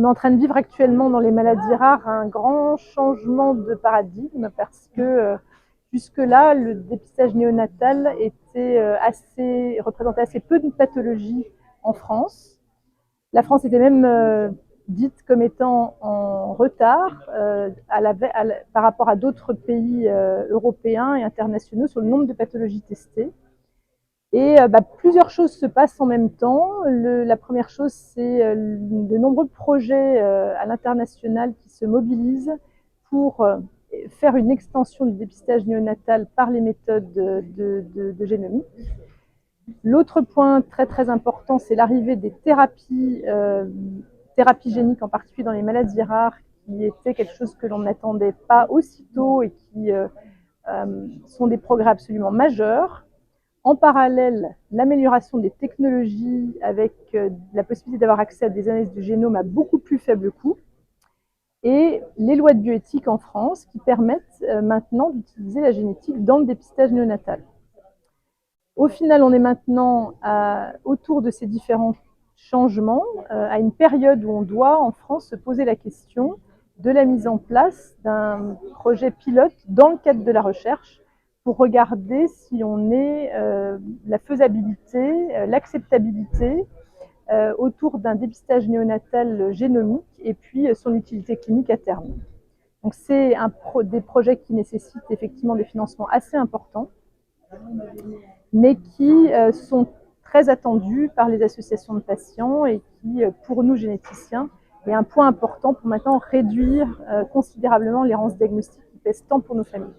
est en train de vivre actuellement dans les maladies rares un grand changement de paradigme parce que jusque-là, le dépistage néonatal représentait assez peu de pathologies en France. La France était même dite comme étant en retard par rapport à d'autres pays européens et internationaux sur le nombre de pathologies testées. Et plusieurs choses se passent en même temps. La première chose, c'est de nombreux projets à l'international qui se mobilisent pour faire une extension du dépistage néonatal par les méthodes de génomique. L'autre point très très important, c'est l'arrivée des thérapies géniques, en particulier dans les maladies rares, qui était quelque chose que l'on n'attendait pas aussitôt et qui sont des progrès absolument majeurs. En parallèle, l'amélioration des technologies avec la possibilité d'avoir accès à des analyses du génome à beaucoup plus faible coût et les lois de bioéthique en France qui permettent maintenant d'utiliser la génétique dans le dépistage néonatal. Au final, on est maintenant autour de ces différents changements à une période où on doit en France se poser la question de la mise en place d'un projet pilote dans le cadre de la recherche pour regarder si on est la faisabilité, l'acceptabilité autour d'un dépistage néonatal génomique et puis son utilité clinique à terme. Donc c'est des projets qui nécessitent effectivement des financements assez importants, mais qui sont très attendus par les associations de patients et qui, pour nous généticiens, est un point important pour maintenant réduire considérablement l'errance diagnostique qui pèse tant pour nos familles.